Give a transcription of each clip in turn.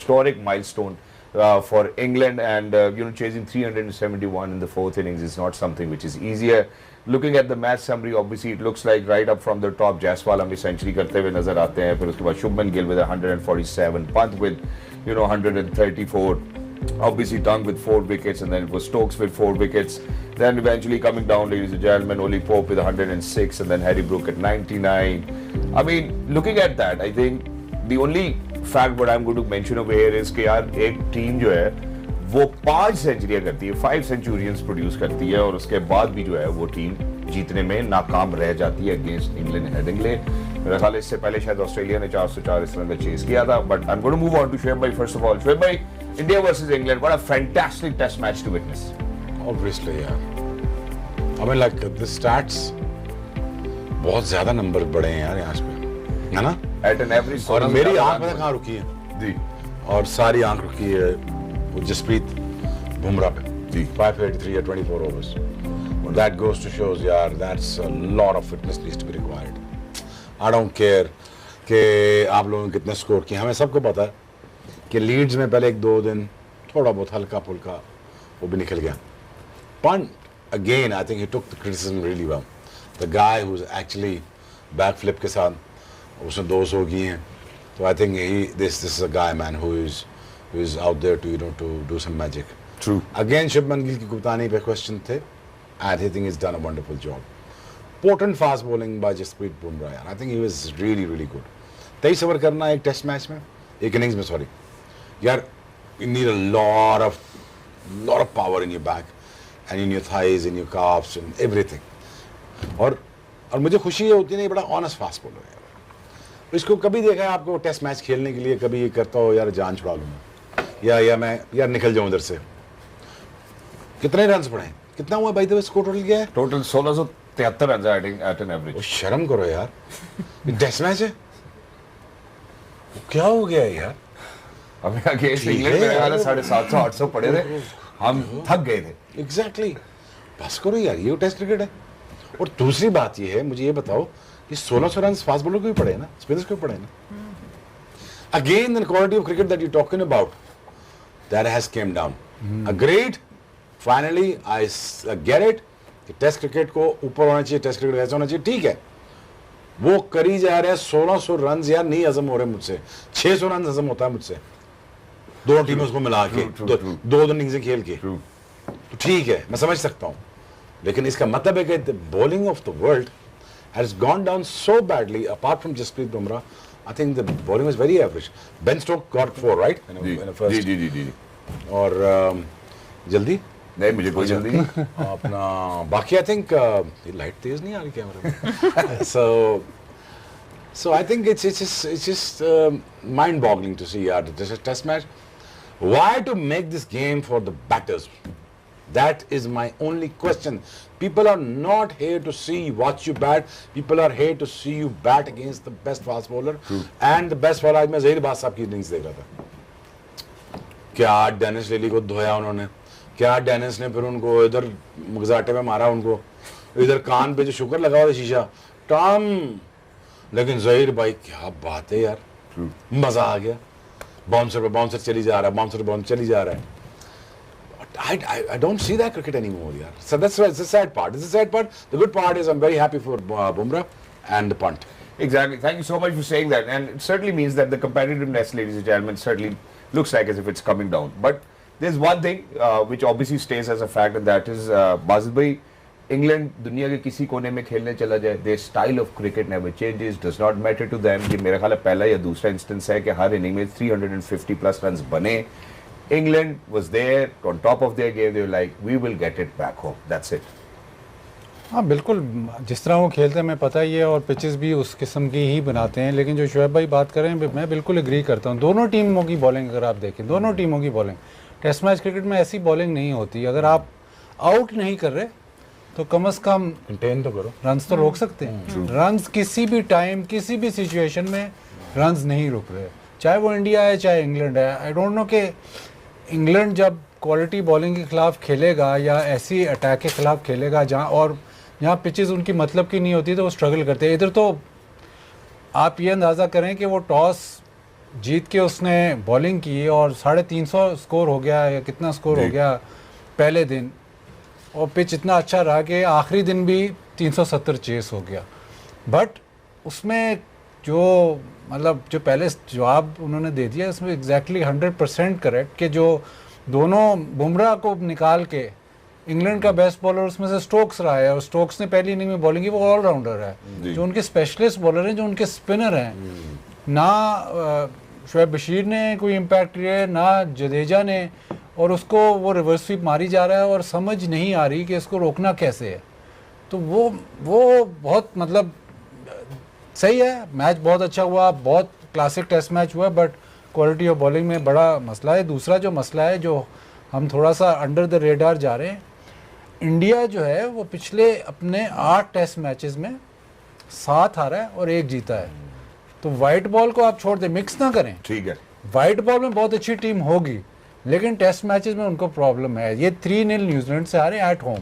historic milestone for England, and chasing 371 in the fourth innings is not something which is easier. Looking at the match summary, obviously it looks like right up from the top, Jaiswal हमें century करते हुए नजर आते हैं, फिर उसके बाद Shubman Gill with 147, Pant with 134, obviously Dung with 4 wickets, and then it was Stokes with 4 wickets. Then eventually coming down, ladies and gentlemen, Oli Pope with 106, and then Harry Brook at 99. I mean, looking at that, I think the only fact what I'm going to mention over here is कि यार एक team जो है वो 5 सेंचुरियां करती है, 5 centurions produce करती है, और उसके बाद भी जो है वो टीम जीतने में नाकाम रह जाती है अगेंस्ट इंग्लैंड हेडिंगले। मेरा ख्याल इससे पहले शायद ऑस्ट्रेलिया ने 404 इस रन का चेस किया था, but I am going to move on to Shoaib भाई। फर्स्ट ऑफ ऑल शुएब भाई, India versus England, what a fantastic test match to witness. Obviously, yeah. I mean, like the stats, बहुत ज्यादा number बड़े हैं यार यहाँ पे, है ना? At an average, और मेरी आंख पता कहाँ रुकी है जी, और सारी आंख रुकी है वो जसप्रीत बुमराह पे जी, 583 at 24 overs. That goes to shows यार, that's a lot of fitness needs to be required. I don't care कि आप लोगों ने कितने स्कोर किए, हमें सबको पता है कि लीड्स में पहले 1-2 दिन थोड़ा बहुत हल्का फुल्का वो भी निकल गया. Punt, again, I think he took the criticism really well. The guy who's actually backflip के साथ उसने 200 की हैं, तो I think this is a guy, man, who is out there to to do some magic. True. Again, Shubman Gill की कप्तानी पे question थे, and I think he's done a wonderful job. Potent fast bowling by Jasprit Bumrah. I think he was really good. 23 over करना एक test match में, एक innings में, sorry यार, you need a lot of power in your back and in your thighs, in your calves and everything. और मुझे खुशी होती नहीं, बड़ा ऑनेस्ट फास्ट बॉलर है। इसको कभी देखा है आपको टेस्ट मैच खेलने के लिए, कभी ये करता हो यार जान छुड़ा लूँगा या मैं यार निकल जाऊँ इधर से। कितने रन्स पड़े, कितना हुआ भाई? तो स्कोर टोटल क्या है? Total 1673 run at an average. शर्म करो यार, ये टेस्ट मैच है, क्या हो गया है यार? हमें अगेंस्ट इंग्लैंड में 750-800 पड़े थे, हम थक गए थे। एग्जैक्टली, बस करो यार, ये टेस्ट क्रिकेट है। और दूसरी बात ये है, मुझे ये बताओ, ये 1600 रन फास्ट बॉलर को भी पड़े ना, स्पिनर्स को भी पड़े ना। Again the quality of cricket that you talking about, that has came down. Agreed, finally I get it कि टेस्ट क्रिकेट को ऊपर होना चाहिए, टेस्ट क्रिकेट ऐसा होना चाहिए, ठीक है। वो करी जा रहे हैं 1600 रन, यार नहीं हजम हो रहे मुझसे, 600 रन हजम होता है मुझसे दोनों टीमों को मिला के, दो इनिंग्स खेल के, तो ठीक है, मैं समझ सकता हूँ। लेकिन इसका मतलब है कि the bowling of the world has gone down so badly, apart from Jasprit Bumrah, I think the bowling was very average. Ben Stoke got 4 right in first, ji. और जल्दी नहीं, मुझे कोई जल्दी नहीं। अपना बाकी आई थिंक लाइट तेज नहीं आ रही कैमरे में, so I think it's just mind-boggling to see this is a test match. Why to make this game for the batters? That is my only question. People are not here to watch you bat. People are here to see you bat against the best fast bowler. And the best bowler, आज मैं ज़हीर बात साहब की innings देख रहा था। क्या Dennis Lillee को धोया उन्होंने, क्या डेनिस ने फिर उनको इधर मगजाटे में मारा, उनको इधर कान पे जो शुगर लगा हुआ शीशा टॉम। लेकिन ज़हीर भाई क्या बात है यार, मजा आ गया। बाउंसर पे बाउंसर चली जा रहा है, बाउंसर पे बाउंसर चली जा रहा है। I don't see that cricket anymore, yaar. So that's why it's the sad part. It's the sad part. The good part is I'm very happy for Bumrah and the punt. Exactly. Thank you so much for saying that. And it certainly means that the competitiveness, ladies and gentlemen, certainly looks like as if it's coming down. But there's one thing which obviously stays as a fact, and that is Basil bhai, England दुनिया के किसी कोने में खेलने चला जाए, their style of cricket never changes, does not matter to them। ये मेरा ख्याल है पहला या दूसरा इंस्टेंस है कि हर इनिंग में 350 प्लस रन्स बने। England was there on top of their game, they were like we will get it back home, that's it। हाँ बिल्कुल, जिस तरह वो खेलते हैं हमें पता ही है, और पिचेस भी उस किस्म की ही बनाते हैं। लेकिन जो शुएब भाई बात कर रहे हैं, मैं बिल्कुल एग्री करता हूँ। दोनों टीमों की बॉलिंग अगर आप देखें, दोनों टीमों की बॉलिंग, टेस्ट मैच क्रिकेट में ऐसी बॉलिंग नहीं होती। अगर आप आउट नहीं कर रहे तो कम से कम कंटेन तो करो, रन्स तो रोक सकते हैं। रन्स किसी भी टाइम, किसी भी सिचुएशन में रन्स नहीं रुक रहे, चाहे वो इंडिया है चाहे इंग्लैंड है। आई डोंट नो कि इंग्लैंड जब क्वालिटी बॉलिंग के खिलाफ खेलेगा या ऐसी अटैक के खिलाफ खेलेगा जहाँ पिचेस उनकी मतलब की नहीं होती, तो वो स्ट्रगल करते हैं। इधर तो आप ये अंदाज़ा करें कि वो टॉस जीत के उसने बॉलिंग की और 350 स्कोर हो गया या कितना स्कोर हो गया पहले दिन, और पिच इतना अच्छा रहा कि आखिरी दिन भी 370 चेस हो गया। बट उसमें जो मतलब जो पहले जवाब उन्होंने दे दिया उसमें एग्जैक्टली 100% करेक्ट कि जो दोनों बुमराह को निकाल के इंग्लैंड का बेस्ट बॉलर उसमें से स्टोक्स रहा है, और स्टोक्स ने पहली इनिंग में बॉलिंग की, वो ऑलराउंडर है। जो उनके स्पेशलिस्ट बॉलर हैं, जो उनके स्पिनर हैं, ना शोएब बशीर ने कोई इम्पैक्ट लिया है, ना जडेजा ने, और उसको वो रिवर्स स्वीप मारी जा रहा है और समझ नहीं आ रही कि इसको रोकना कैसे है। तो वो बहुत मतलब सही है, मैच बहुत अच्छा हुआ, बहुत क्लासिक टेस्ट मैच हुआ, बट क्वालिटी ऑफ बॉलिंग में बड़ा मसला है। दूसरा जो मसला है, जो हम थोड़ा सा अंडर द रेडार जा रहे हैं, इंडिया जो है वो पिछले अपने 8 टेस्ट मैचेस में 7 हारा है और 1 जीता है। तो वाइट बॉल को आप छोड़ दें, मिक्स ना करें। ठीक है, वाइट बॉल में बहुत अच्छी टीम होगी, लेकिन टेस्ट मैचेस में उनको प्रॉब्लम है। ये 3-0 न्यूजीलैंड से हारे एट होम,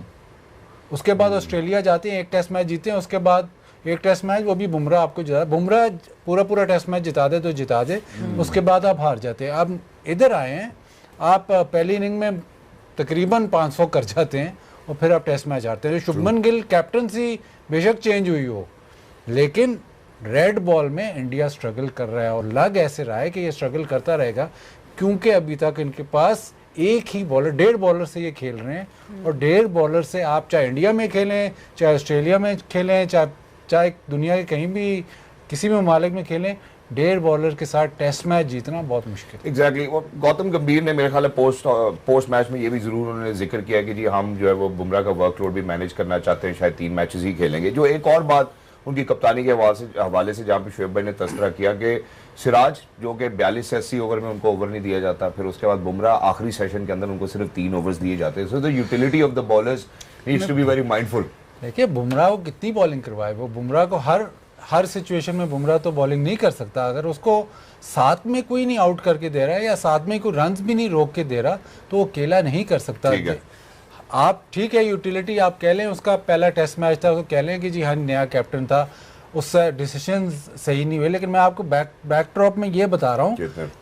उसके बाद ऑस्ट्रेलिया जाते हैं, 1 टेस्ट मैच जीते हैं, उसके बाद 1 टेस्ट मैच वो भी बुमराह आपको जिता, बुमराह पूरा टेस्ट मैच जिता दे तो जिता दे, उसके बाद आप हार जाते हैं। अब इधर आए हैं, आप पहली इनिंग में तकरीबन 500 कर जाते हैं और फिर आप टेस्ट मैच हारते हैं। शुभमन गिल कैप्टनसी बेशक चेंज हुई हो, लेकिन रेड बॉल में इंडिया स्ट्रगल कर रहा है, और लग ऐसे रहा है कि ये स्ट्रगल करता रहेगा, क्योंकि अभी तक इनके पास एक ही बॉलर, 1.5 बॉलर से ये खेल रहे हैं, और 1.5 बॉलर से आप चाहे इंडिया में खेलें, चाहे ऑस्ट्रेलिया में खेलें, चाहे दुनिया के कहीं भी किसी भी ममालिक में खेलें, 1.5 बॉलर के साथ टेस्ट मैच जीतना बहुत मुश्किल। एग्जैक्टली। गौतम गंभीर ने मेरे ख्याल है पोस्ट मैच में ये भी जरूर उन्होंने जिक्र किया कि जी हम जो है वो बुमराह का वर्कलोड भी मैनेज करना चाहते हैं, शायद 3 मैचेस ही खेलेंगे। जो एक और बात उनकी कप्तानी के हवाले से जहाँ पे शोएब भाई ने तस्करा किया कि सिराज जो कि 42 से 80 ओवर में उनको ओवर नहीं दिया जाता, फिर उसके बाद बुमराह आखिरी सेशन के अंदर उनको सिर्फ 3 ओवर्स दिए जाते हैं। So the utility of the bowlers needs to be very mindful. देखिए बुमराह को कितनी बॉलिंग करवाए, वो बुमराह को हर सिचुएशन में बुमराह तो बॉलिंग नहीं कर सकता। अगर उसको साथ में कोई नहीं आउट करके दे रहा है या साथ में कोई रन्स भी नहीं रोक के दे रहा, तो वो अकेला नहीं कर सकता। आप ठीक है, यूटिलिटी आप कह लें, उसका पहला टेस्ट मैच था, तो कह लें कि जी हाँ नया कैप्टन था, उससे डिसीजन सही नहीं हुए, लेकिन मैं आपको बैकड्रॉप में ये बता रहा हूँ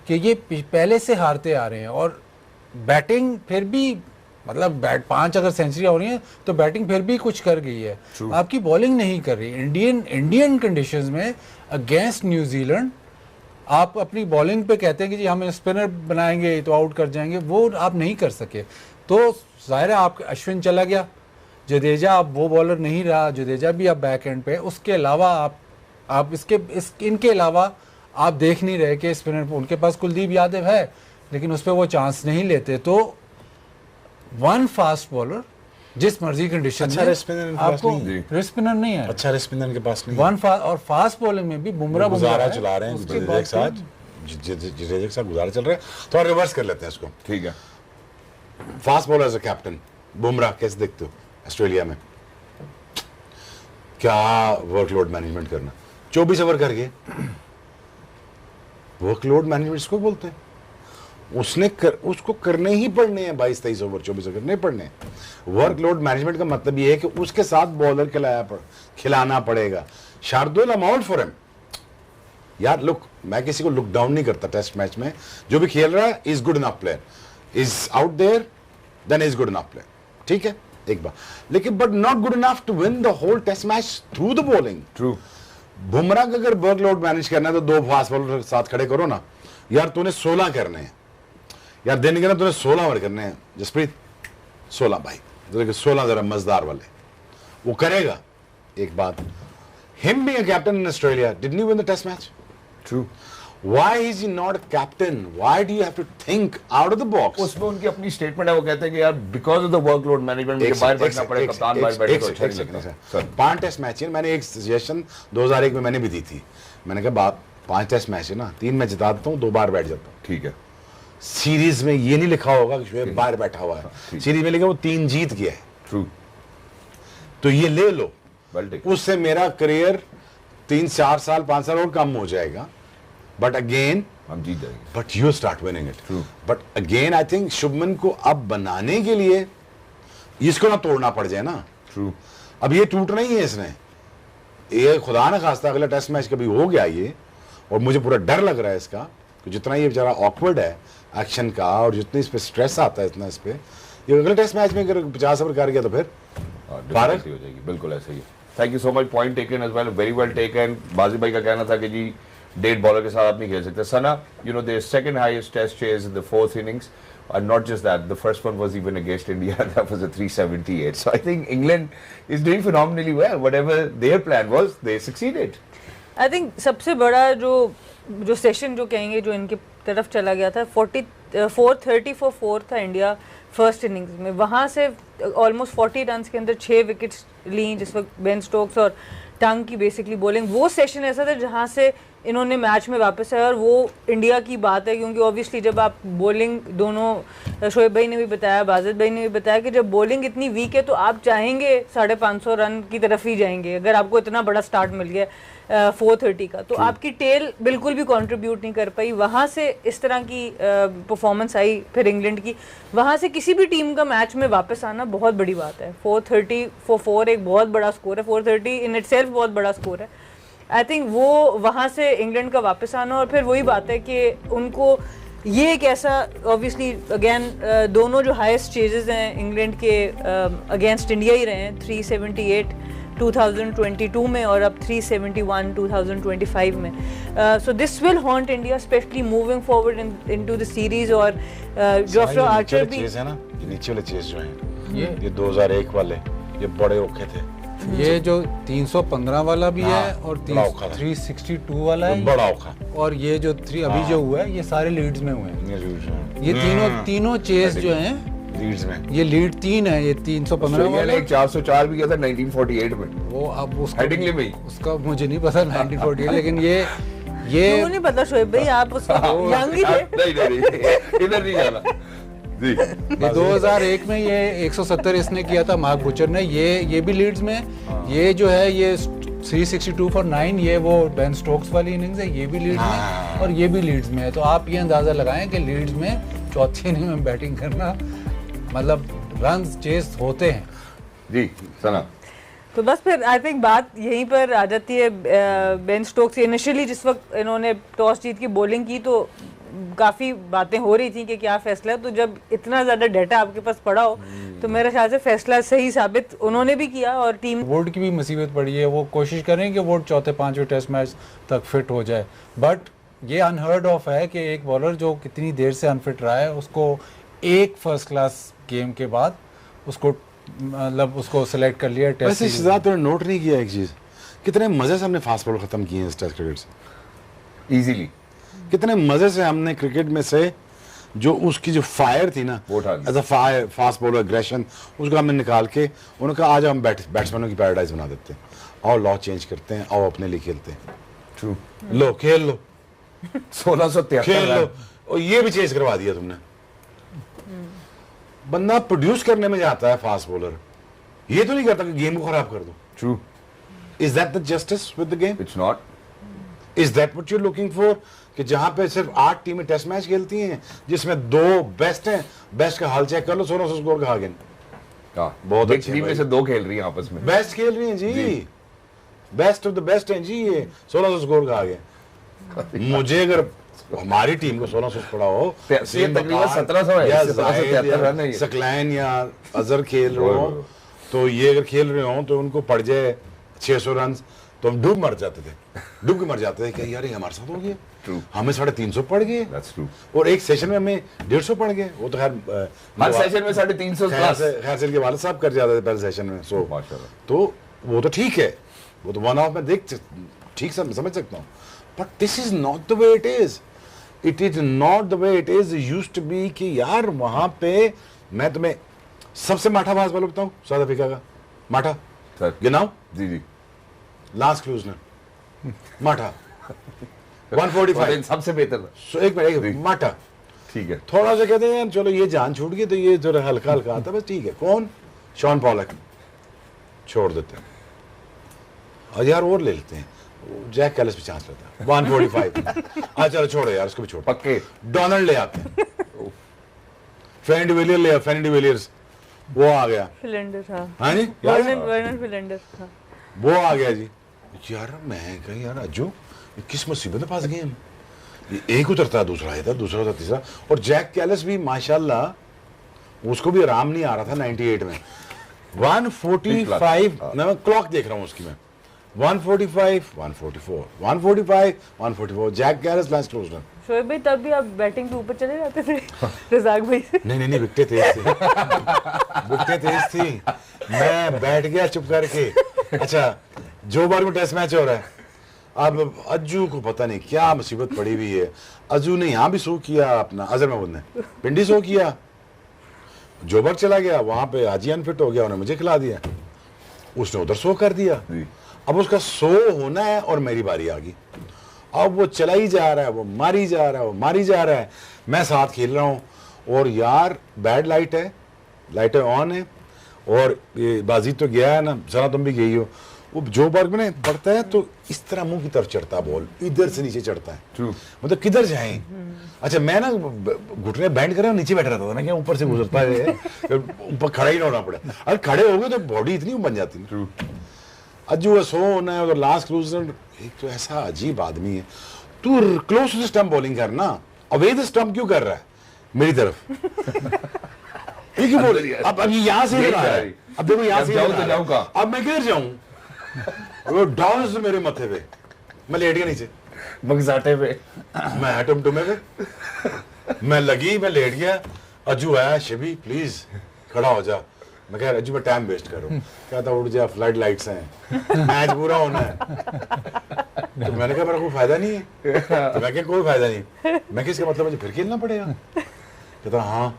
कि ये पहले से हारते आ रहे हैं, और बैटिंग फिर भी मतलब 5 अगर सेंचुरी हो रही है तो बैटिंग फिर भी कुछ कर गई है। आपकी बॉलिंग नहीं कर रही। इंडियन कंडीशंस में अगेंस्ट न्यूजीलैंड आप अपनी बॉलिंग पे कहते हैं कि जी हम स्पिनर बनाएंगे तो आउट कर जाएंगे, वो आप नहीं कर सके। तो जाहिर है आप अश्विन चला गया, जडेजा अब वो बॉलर नहीं रहा, जडेजा भी अब बैक एंड पे। उसके अलावा आप इनके अलावा आप देख नहीं रहे कि स्पिनर, उनके पास कुलदीप यादव है लेकिन उस पर वो चांस नहीं लेते। तो 1 फास्ट बॉलर जिस मर्जी कंडीशन अच्छा में आपको रिस्ट स्पिनर नहीं है, अच्छा रिस्ट स्पिनर के पास नहीं 1 और फास्ट बॉलिंग में भी बुमराह चला रहे हैं, जडेजा के साथ गुजारा चल रहा है। तो रिवर्स कर लेते हैं इसको। ठीक है, fast bowler as a captain Bumrah कैसे देखते हो ऑस्ट्रेलिया में? क्या वर्कलोड मैनेजमेंट करना, 24 ओवर करके वर्कलोड मैनेजमेंट इसको बोलते हैं। उसको करने ही पड़ने हैं, 22-23 ओवर 24 ओवर करने पड़ने हैं। वर्कलोड मैनेजमेंट का मतलब ये है कि उसके साथ बॉलर खिलाना पड़ेगा। Shardul I am out for him यार। लुक, मैं किसी को लुक डाउन नहीं करता टेस्ट मैच में, जो भी खेल रहा है is good enough player, is out there then is good enough player, ठीक है एक बार, लेकिन but not good enough to win the whole test match through the bowling. True. Bumrah का अगर वर्कलोड मैनेज करना है तो 2 फास्ट बॉलर साथ खड़े करो ना यार। तूने 16 करने हैं यार, देने के ना तूने 16 ओवर करने हैं जसप्रीत, 16 भाई, 16 जरा मजेदार वाले वो करेगा। एक बात, him being a captain in Australia didn't win the test match. True. Why is he not a captain? Why do you have to think out of the box? उसमें उनकी अपनी स्टेटमेंट है, वो कहते हैं कि यार because of the workload management मुझे बाहर बैठना पड़े, कप्तान बाहर बैठे तो अच्छा नहीं लगता। 5 टेस्ट मैच है, मैंने एक सजेशन 2001 में मैंने भी दी थी। मैंने कहा बात 5 टेस्ट मैच है ना, 3 मैं जिता देता हूँ, 2 बार बैठ जाता हूँ। ठीक है। सीरीज में ये नहीं लिखा होगा कि शोएब बाहर बैठा हुआ है, सीरीज में लिखा वो 3 जीत गया है। ट्रू। तो ये ले लो, वेल, उससे मेरा करियर 3-4 साल 5 साल और कम हो जाएगा। बट अगेन हम जीत जाएंगे, but you start winning it. True. But again I think Shubman को अब बनाने के लिए इसको ना तोड़ना पड़ जाए ना। ट्रू। अब ये टूटना ही है इसने, ये खुदा ना खास्ता अगला टेस्ट मैच कभी हो गया ये, और मुझे पूरा डर लग रहा है इसका कि जितना ये बेचारा ऑकवर्ड है एक्शन का और जितनी इस पे स्ट्रेस आता है इतना इस पे, ये अगले टेस्ट मैच में अगर 50 ओवर कर गया तो फिर भारत हो जाएगी, बिल्कुल ऐसे ही। Thank you so much, point taken as well, very well taken. बाजी भाई का कहना था कि जी डेट बॉलर के साथ आप नहीं खेल सकते। Sana, you know the second highest test chase in the 4th innings, and not just that, the first one was even against India, that was a 378. So I think England is doing phenomenally well. Whatever their plan was, they succeeded. I think सबसे बड़ा जो session जो कहेंगे जो इनके तरफ चला गया था, 430 for 4 था इंडिया फर्स्ट इनिंग्स में, वहाँ से ऑलमोस्ट 40 रन के अंदर 6 विकेट्स ली जिस वक्त बेन स्टोक्स और टंग की बेसिकली बॉलिंग। वो सेशन ऐसा था जहाँ से इन्होंने मैच में वापस आया, और वो इंडिया की बात है क्योंकि ऑब्वियसली जब आप बॉलिंग, दोनों शोएब भाई ने भी बताया, बाजिद भाई ने भी बताया कि जब बॉलिंग इतनी वीक है तो आप चाहेंगे 550 रन की तरफ ही जाएंगे अगर आपको इतना बड़ा स्टार्ट मिल गया 430 का, तो आपकी टेल बिल्कुल भी कंट्रीब्यूट नहीं कर पाई। वहाँ से इस तरह की परफॉर्मेंस आई फिर इंग्लैंड की, वहाँ से किसी भी टीम का मैच में वापस आना बहुत बड़ी बात है। 430 for 4 एक बहुत बड़ा स्कोर है, 430 इन इटसेल्फ बहुत बड़ा स्कोर है। आई थिंक वो वहाँ से इंग्लैंड का वापस आना, और फिर वही बात है कि उनको ये एक ऐसा ऑब्वियसली अगेन दोनों जो हाईएस्ट चेजेस हैं इंग्लैंड के अगेंस्ट इंडिया ही रहे हैं, 378 2022 में और अब 371 2025 में। So this will haunt India specially moving forward into the series. और जोफ्रा आर्चर भी चेज है ना, ये नीचे वाले चेज जो हैं ये 2001 वाले ये बड़े औखे थे, ये जो 315 वाला भी है और बड़ा औखा था। 362 वाला है, बड़ा औखा, और ये जो 3 अभी जो हुआ है ये सारे लीड्स में हुए हैं। ये लीड्स में, ये तीनों चेस जो हैं लीड्स में ये लीड 3 है, ये 315 वाला, एक 404 भी किया था 1948 में, वो अब उसका हेडिंगली में ही। उसका मुझे नहीं पता 1948, लेकिन ये क्यों नहीं पता शोएब भाई, आप उसको यंग ही थे। नहीं इधर नहीं जाना जी। ये 2001 में ये 170 इसने किया था मार्क बुचर ने, ये भी लीड्स में। ये जो है ये 362 for 9 ये वो बेन स्टोक्स वाली इनिंग्स है, ये भी लीड्स में और ये भी लीड्स में है। तो आप ये अंदाजा लगाएं कि लीड्स में चौथी इनिंग में बैटिंग करना मतलब रन चेस होते हैं जी। सना, तो बस फिर आई थिंक बात यहीं पर आ जाती है। बेन स्टोक्स इनिशियली जिस वक्त इन्होंने टॉस जीत की बॉलिंग की तो काफ़ी बातें हो रही थी कि क्या फैसला है, तो जब इतना ज़्यादा डाटा आपके पास पड़ा हो तो मेरे ख्याल से फैसला सही साबित उन्होंने भी किया। और टीम वुड की भी मुसीबत पड़ी है, वो कोशिश करें कि वुड चौथे पांचवें टेस्ट मैच तक फिट हो जाए, बट ये अनहर्ड ऑफ है कि एक बॉलर जो कितनी देर से अनफिट रहा है उसको एक फर्स्ट क्लास गेम के बाद उसको मतलब उसको सिलेक्ट कर लिया टेस्ट। वैसे सिद्धार्थ तुमने नोट नहीं किया एक चीज, कितने मजे से हमने फास्ट बॉल खत्म किए हैं इस टेस्ट क्रिकेट से, इजीली कितने मजे से हमने क्रिकेट में से जो उसकी जो फायर थी ना, as a fire fast bowler aggression, उसको हमने निकाल के उन्होंने कहा आज हम बैट्समैनों की पैराडाइज बना देते हैं, आओ लॉ चेंज करते हैं, आओ अपने लिए खेलते हैं, ट्रू, लो खेल लो 1673 खेल लो, और ये भी चेंज करवा दिया तुमने। बंदा प्रोड्यूस करने में जाता है फास्ट बॉलर, ये तो नहीं करता कि गेम को खराब कर दो। True, is that the justice with the game? It's not. Is that what you are looking for कि जहां पे सिर्फ 8 टीमें टेस्ट मैच खेलती हैं जिसमें 2 बेस्ट हैं, बेस्ट का हाल चेक कर लो, 1600 स्कोर कहा गया। हाँ, बहुत एक अच्छे टीम में भाई। से 2 खेल रही हैं आपस में, बेस्ट खेल रही हैं जी, बेस्ट ऑफ द बेस्ट हैं जी, ये 1600 स्कोर कहा गया। मुझे अगर हमारी टीम को 1600 पड़ा हो, ये तकरीबन 1700 है, या 1773 रन है ये। सकलैन या अजहर खेल रहे हो, तो ये अगर खेल रहे हो तो उनको पड़ जाए 600 रन तो हम डूब मर जाते थे, डूब के मर जाते थे कि यार ये हमारे साथ हो गया। True. हमें 350 पड़ गए, That's true. और एक सेशन में हमें 150 पड़ गए। वो तो खैर हर सेशन में 350 प्लस, खैर से के वाले साहब कर जाते थे पहले सेशन में, सो माशाल्लाह। तो वो तो ठीक है, वो तो वन ऑफ में देख ठीक समझ सकता हूँ, but this is not the way it is, it is not the way it is used to be कि यार वहां पे मैं तुम्हें सबसे माठा फास्ट बॉलर बताऊं साउथ अफ्रीका का, माठा सर गिनाओ जी जी, लास्ट क्लूजनर माठा 145 सबसे बेहतर, सो एक मिनट माठा, ठीक है, थोड़ा सा कहते हैं यार चलो ये जान छूट गई तो ये जरा हल्का हल्का आता, बस ठीक है। कौन? शॉन पॉलक, छोड़ देते हैं, और यार और ले लेते हैं, जैक कैलिस पे चांस लेता है 145 हाँ चलो छोड़ो यार उसको भी छोड़, पक्के डोनाल्ड ले आते हैं, फेन डिविलियर ले, फेन डिविलियर्स वो आ गया, फिलेंडर था, हाँ जी वर्नन फिलेंडर था, वो आ गया जी। यार मैं कहा यार अज्जू किस मुसीबत में फंस गए हम, एक उतरता दूसरा आता, दूसरा उतरता तीसरा। और जैक कैलिस भी माशाल्लाह, उसको भी आराम नहीं आ रहा था 98 में। 145 मैं क्लॉक देख रहा हूँ उसकी मैं, 145 144 145 144 जैक कैलिस लास्ट क्लोजर। शोएब भाई तब भी आप बैटिंग के ऊपर चले जाते थे रज़ाक भाई से? नहीं विकेटें तेज थी, विकेटें तेज थी, मैं बैठ गया चुप करके। अच्छा, जो बार में टेस्ट मैच हो रहा है, अब अज्जू को पता नहीं क्या मुसीबत पड़ी हुई है। अज्जू ने यहाँ भी शो किया अपना, अजहर महमूद ने पिंडी शो किया, जोबर चला गया, वहां पे हाजी अनफिट हो गया, उन्होंने मुझे खिला दिया, उसने उधर शो कर दिया। अब उसका शो होना है और मेरी बारी आ गई। अब वो चला ही जा रहा है, वो मारी जा रहा है, वो मारी जा रहा है, मैं साथ खेल रहा हूँ। और यार बैड लाइट है, लाइटें ऑन है, और ये बाजी तो गया है ना, सना तुम भी गई हो, वो जो बर्ग में पड़ता है तो इस तरह मुंह की तरफ चढ़ता है बॉल, इधर से नीचे चढ़ता है। मतलब किधर जाएं। अच्छा, मैं ना घुटने बैंड कर रहा हूँ, नीचे बैठ रहता था ना, क्या ऊपर से गुजरता है, ऊपर खड़ा ही ना होना पड़े। अगर खड़े हो गए तो बॉडी इतनी बन जाती है। अज्जू सो होना है, और लास्ट क्लोजर एक तो ऐसा अजीब आदमी है, तू क्लोज टू स्टंप बॉलिंग करना, अवैध स्टंप क्यों कर रहा है मेरी तरफ? क्यों बोल रही है? अब यहाँ से इधर आ रहा है, अब देखो यहाँ से जाऊं तो जाऊं का, अब मैं किधर जाऊं? वो डाउन से मेरे मथे पे, मैं लेट गया नीचे बगसाटे पे, मैं टुमटुमे पे, मैं लगी, मैं लेट गया। अज्जू आया, शबी प्लीज खड़ा हो जा। मैं कह अज्जू मैं टाइम वेस्ट कर रहा हूँ। कहता उठ जा, फ्लड लाइट्स हैं, मैच पूरा होना है। तो मैंने कहा मेरा कोई फायदा नहीं है। तो मैं क्या कोई फायदा नहीं, मैं किसका मतलब मुझे फिर खेलना पड़ेगा? कहता हाँ।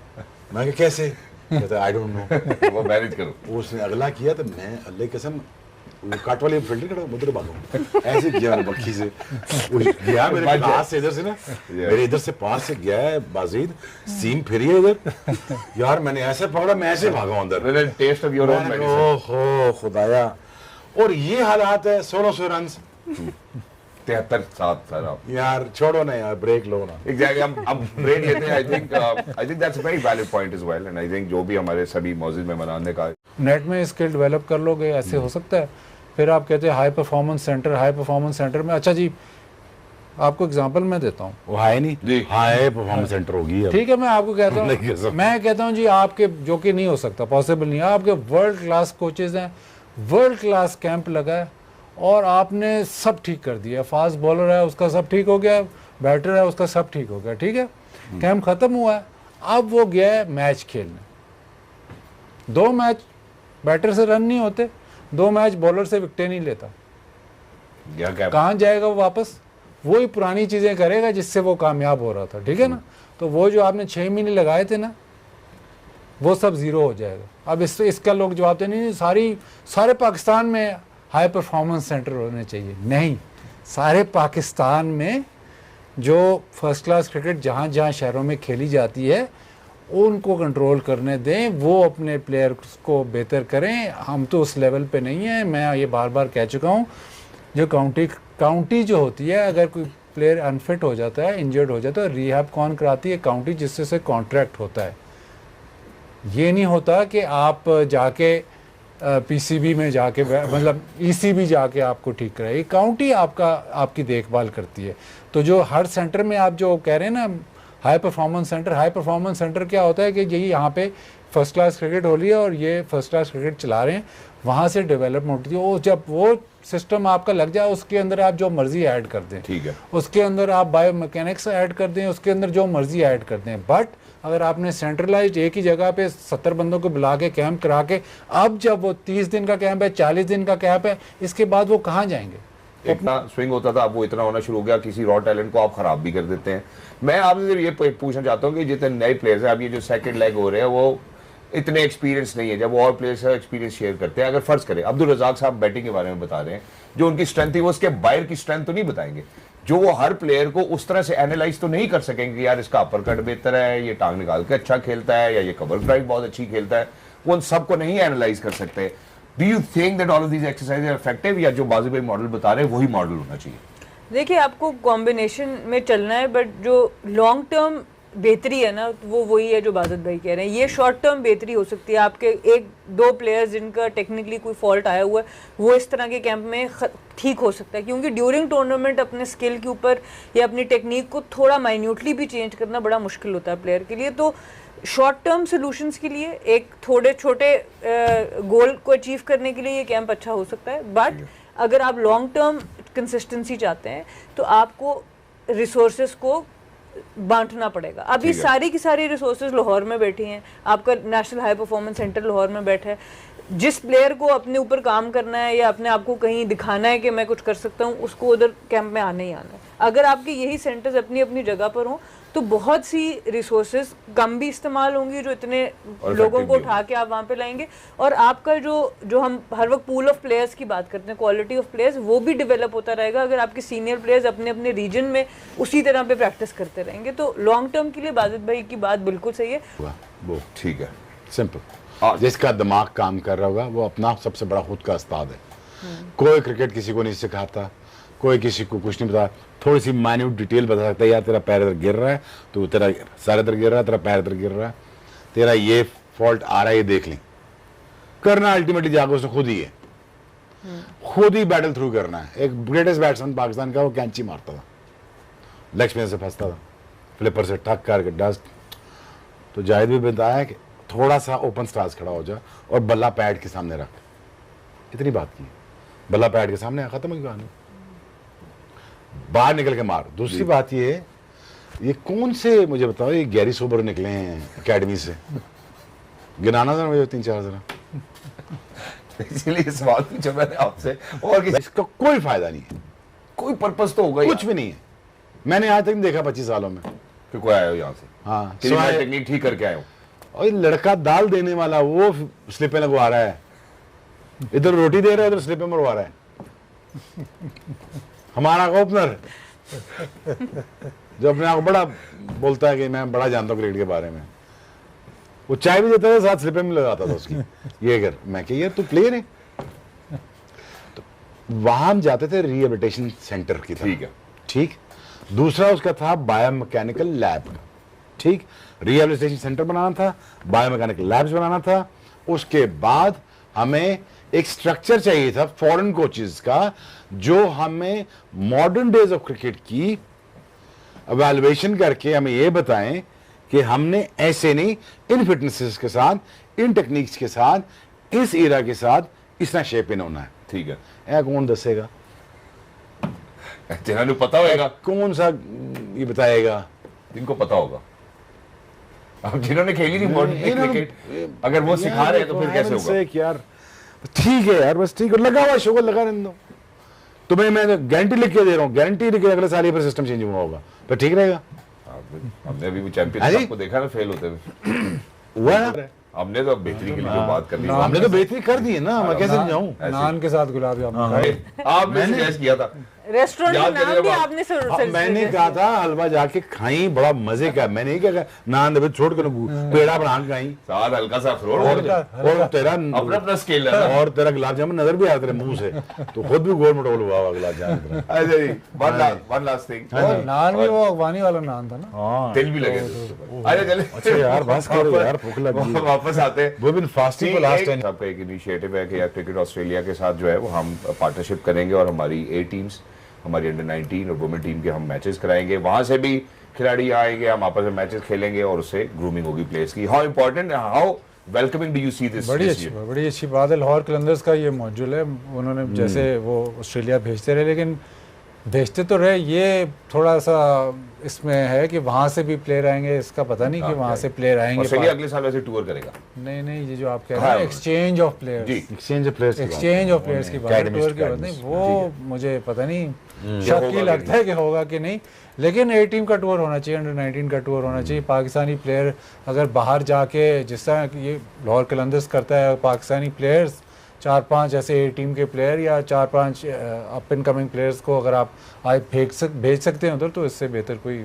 मैं क्या कैसे? कहता आई डोंट नो, वो मैनेज करो। उसने अगला किया तो मैं अल्लाह की कसम वो काट वाली फील्डर खड़ा मुझे भागू ऐसे किया मैंने बक्खी से, गया मेरे पास से, इधर से ना मेरे इधर से पास से गया है बाजीद, सीम फिरी है इधर यार, मैंने ऐसे पकड़ा, मैं ऐसे भागा अंदर। Taste of your own medicine. ओहो खुदाया। और ये हालात है, 1600 रन 73 सर आप यार, छोड़ो ना यार, ब्रेक लो ना। एग्जैक्टली, हम ब्रेक लेते हैं। I think that's a very valid point as well, and I think जो भी हमारे सभी मौजूद मेहमान ने कहा, नेट में स्किल डेवलप कर लोगे, ऐसे हो सकता है। फिर आप कहते हैं high performance centre, high performance centre में, अच्छा जी आपको एग्जांपल मैं देता हूँ, वो है नहीं, हाई परफॉर्मेंस सेंटर होगी अब। ठीक है, मैं आपको कहता हूँ, मैं कहता हूँ जी आपके, जो कि नहीं हो सकता, पॉसिबल नहीं है, आपके वर्ल्ड क्लास कोचेज हैं, वर्ल्ड क्लास कैंप लगा है, और आपने सब ठीक कर दिया। फास्ट बॉलर है उसका सब ठीक हो गया, बैटर है उसका सब ठीक हो गया, ठीक है, कैंप खत्म हुआ है। अब वो गया है मैच खेलने, 2 मैच बैटर से रन नहीं होते, 2 मैच बॉलर से विकेटें नहीं लेता, कहाँ जाएगा वो वापस? वही पुरानी चीज़ें करेगा जिससे वो कामयाब हो रहा था, ठीक है ना। तो वो जो आपने 6 महीने लगाए थे ना, वो सब ज़ीरो हो जाएगा। अब इसका लोग जवाब देते नहीं, सारे पाकिस्तान में हाई परफॉर्मेंस सेंटर होने चाहिए। नहीं, सारे पाकिस्तान में जो फर्स्ट क्लास क्रिकेट जहाँ जहाँ शहरों में खेली जाती है उनको कंट्रोल करने दें, वो अपने प्लेयर्स को बेहतर करें। हम तो उस लेवल पे नहीं हैं, मैं ये बार बार कह चुका हूँ। जो काउंटी जो होती है, अगर कोई प्लेयर अनफिट हो जाता है, इंजर्ड हो जाता है, रिहैब कौन कराती है? काउंटी, जिससे से कॉन्ट्रैक्ट होता है। ये नहीं होता कि आप जाके पीसीबी में जाके, मतलब ईसीबी जाके आपको ठीक कराए, काउंटी आपकी देखभाल करती है। तो जो हर सेंटर में आप जो कह रहे हैं ना हाई परफॉर्मेंस सेंटर क्या होता है कि यही यहाँ पे फर्स्ट क्लास क्रिकेट हो रही है और ये फर्स्ट क्लास क्रिकेट चला रहे हैं, वहाँ से डेवलपमेंट होती है। वो जब वो सिस्टम आपका लग जाए, उसके अंदर आप जो मर्जी ऐड कर दें, ठीक है, उसके अंदर आप बायो मैकेनिक्स ऐड कर दें, उसके अंदर जो मर्जी ऐड कर दें। बट अगर आपने सेंट्रलाइज एक ही जगह पे 70 बंदों को बुला के कैंप करा के, अब जब वो 30 दिन का कैंप है, 40 दिन का कैंप है, इसके बाद वो कहाँ जाएंगे? इतना स्विंग होता था, अब वो इतना होना शुरू हो गया, किसी रॉ टैलेंट को आप खराब भी कर देते हैं। मैं आपसे ये पूछना चाहता हूँ कि जितने नए प्लेयर्स हैं, अब ये जो सेकंड लेग हो रहे हैं, वो इतने एक्सपीरियंस नहीं है। जब वो और प्लेयर्स एक्सपीरियंस शेयर करते हैं, अगर फर्ज करें अब्दुल रज़ाक साहब बैटिंग के बारे में बता रहे हैं, जो उनकी स्ट्रेंथ थी वो उसके बाहर की स्ट्रेंथ तो नहीं बताएंगे, जो वो हर प्लेयर को उस तरह से एनालाइज तो नहीं कर सकेंगे कि यार इसका अपर कट बेहतर है, ये टांग निकाल के अच्छा खेलता है, या ये कवर ड्राइव बहुत अच्छी खेलता है। वो उन सबको नहीं एनालाइज कर सकते। Do you think that all of these exercise are effective, या जो बाजी भाई मॉडल बता रहे हैं वही मॉडल होना चाहिए? देखिए, आपको कॉम्बिनेशन में चलना है, बट जो लॉन्ग टर्म बेहतरी है ना, वो वही है जो बादल भाई कह रहे हैं, ये शॉर्ट टर्म बेहतरी हो सकती है। आपके एक दो प्लेयर्स जिनका टेक्निकली कोई फॉल्ट आया हुआ है वो इस तरह के कैंप में ठीक हो सकता है, क्योंकि ड्यूरिंग टूर्नामेंट अपने स्किल के ऊपर या अपनी टेक्निक को थोड़ा माइन्यूटली भी चेंज करना बड़ा मुश्किल होता है प्लेयर के लिए। तो शॉर्ट टर्म सोल्यूशंस के लिए, एक थोड़े छोटे गोल को अचीव करने के लिए ये कैंप अच्छा हो सकता है। बट अगर आप लॉन्ग टर्म कंसिस्टेंसी चाहते हैं तो आपको रिसोर्सेज को बांटना पड़ेगा। अभी सारी की सारी रिसोर्सेज लाहौर में बैठी हैं, आपका national high performance centre Lahore में बैठा है। जिस प्लेयर को अपने ऊपर काम करना है या अपने आप को कहीं दिखाना है कि मैं कुछ कर सकता हूँ, उसको उधर कैंप में आना ही आना है। अगर आपके यही सेंटर्स अपनी अपनी जगह पर हों तो बहुत सी रिसोर्सेज कम भी इस्तेमाल होंगी, जो इतने लोगों को उठा के आप वहाँ पे लाएंगे, और आपका जो हम हर वक्त पूल ऑफ प्लेयर्स की बात करते हैं, क्वालिटी ऑफ प्लेयर्स, वो भी डेवलप होता रहेगा अगर आपके सीनियर प्लेयर्स अपने अपने रीजन में उसी तरह पे प्रैक्टिस करते रहेंगे। तो लॉन्ग टर्म के लिए बाजिद भाई की बात बिल्कुल सही है। वो ठीक है, सिंपल। जिसका दिमाग काम कर रहा होगा वो अपना सबसे बड़ा खुद का उस्ताद है। कोई क्रिकेट किसी को नहीं सिखाता, कोई किसी को कुछ नहीं बता, थोड़ी सी माइन्यूट डिटेल बता सकता है, यार तेरा पैर इधर गिर रहा है, तो तेरा सर इधर गिर रहा है, तेरा पैर इधर गिर रहा है, तेरा ये फॉल्ट आ रहा है, ये देख लें। करना अल्टीमेटली जाकर उसने खुद ही है, खुद ही बैटल थ्रू करना है। एक ग्रेटेस्ट बैट्समैन पाकिस्तान का वो कैंची मारता था, लेग स्पिनर से फंसता था, फ्लिपर से ठक करके डस्ट। तो जाहिद भी बताया कि थोड़ा सा ओपन स्टांस खड़ा हो जा और बल्ला पैड के सामने रख, इतनी बात की। बल्ला पैड के सामने खत्म हो कहानी, बाहर निकल के मार। दूसरी बात ये कौन से, मुझे बताओ, ये गैरी सोबर निकले हैं एकेडमी से, गिनाना था मुझे 3-4 जरा। इसलिए सवाल पूछा मैंने आपसे, और इसका कोई फायदा नहीं है, कोई पर्पस तो होगा, कुछ भी नहीं है। मैंने आज तक नहीं देखा 25 सालों में कि कोई आया हो यहाँ से, हाँ टेक्निक ठीक करके आए हो। और ये लड़का दाल देने वाला वो स्लिपे लगवा रहा है, इधर रोटी दे रहा है, इधर स्लिपे मरवा रहा है। हमारा ओपनर जो अपने आप को बड़ा बोलता है कि मैं बड़ा जानता हूँ क्रिकेट के बारे में, वो चाय भी देता था, साथ स्लिपे में लगाता था उसकी। ये अगर मैं कह, यार तू प्लेयर है। तो वहां हम जाते थे रिहेबिलिटेशन सेंटर की तरफ, ठीक है, ठीक। दूसरा उसका था बायोमैकेनिकल लैब का, ठीक। रिहेबिलिटेशन सेंटर बनाना था, बायोमैकेनिकल लैब्स बनाना था। उसके बाद हमें एक स्ट्रक्चर चाहिए था फॉरेन कोचेस का, जो हमें मॉडर्न डेज ऑफ क्रिकेट की एवेल्युएशन करके हमें ये बताएं कि हमने ऐसे नहीं, इन फिटनेसेस के साथ, इन टेक्निक्स के साथ, इस एरा के साथ इस तरह शेप इन होना है। ठीक है, ऐ कौन दसेगा, जिन्होंने पता होगा, कौन सा ये बताएगा, जिनको पता होगा। अब जिन्होंने खेली नहीं मॉडर्न क्रिकेट, अगर वो सिखा रहे हैं तो फिर कैसे होगा? यार ठीक है यार, बस ठीक है, लगा हुआ शुगर लगा रहने दो। तुम्हें मैं गारंटी लिख के दे रहा हूँ, गारंटी लिख के अगले साल ये फिर सिस्टम चेंज हुआ होगा, तो ठीक रहेगा। हमने अभी चैंपियन को देखा ना फेल होते हुए, हुआ है। हमने तो बेहतरी के लिए जो बात कर ली, हमने तो बेहतरी कर दी है ना, मैं कैसे जाऊँ। नान के साथ गुलाब जामुन आपने सजेस्ट किया था, रेस्टोरेंट याद का नाम करिएगा भी बात। आपने मैंने कहा था हलवा जाके खाई, बड़ा मजे का। मैंने नहीं कहा नान दबे छोड़ कर पेड़ा बना के खाई, साथ हल्का सा अखरोट और तेरा अपना अपना स्केल है ना। और तेरा गुलाब जामुन नजर भी आ तेरे मुंह से, तो खुद भी गोल मटोल हुआ हुआ गुलाब जामुन। अच्छा जी, वन लास्ट थिंग, नान भी वो अगवानी वाला नान था ना, तिल भी लगे थे उसके ऊपर। अच्छा चले, अच्छा यार बस करो यार, भूख लगी है। वापस आते हैं। वो बिन फास्टिंग को लास्ट टाइम आपका एक इनिशिएटिव है कि यार क्रिकेट ऑस्ट्रेलिया के साथ जो है वो हम पार्टनरशिप करेंगे और हमारी ए टीम्स, हमारी अंडर 19 और वुमेन टीम के हम मैचेस कराएंगे, वहां से भी खिलाड़ी आएंगे, हम आपस में मैचेस खेलेंगे और उससे ग्रूमिंग होगी प्लेयर्स की। How important, how welcoming do you see this? बड़ी अच्छी बात है। लाहौर कलंदर्स का ये मॉड्यूल है, उन्होंने जैसे वो ऑस्ट्रेलिया भेजते रहे, लेकिन भेजते तो रहे, ये थोड़ा सा इसमें है कि वहाँ से भी प्लेयर आएंगे, इसका पता नहीं कि वहाँ से प्लेयर आएंगे। ऑस्ट्रेलिया अगले साल वैसे टूर करेगा। नहीं, ये जो आप कह रहे हैं exchange of players, exchange of players की बात, टूर की बात नहीं, वो मुझे पता नहीं, शक ही लगता है कि होगा कि नहीं। लेकिन ए टीम का टूर होना चाहिए, अंडर 19 का टूर होना चाहिए। पाकिस्तानी प्लेयर अगर बाहर जाके, जिस तरह ये लाहौर कलंदर्स करता है, पाकिस्तानी प्लेयर्स 4-5 ऐसे ए टीम के प्लेयर या 4-5 अप एंड कमिंग प्लेयर्स को अगर आप आज भेज सकते हैं उधर, तो इससे बेहतर कोई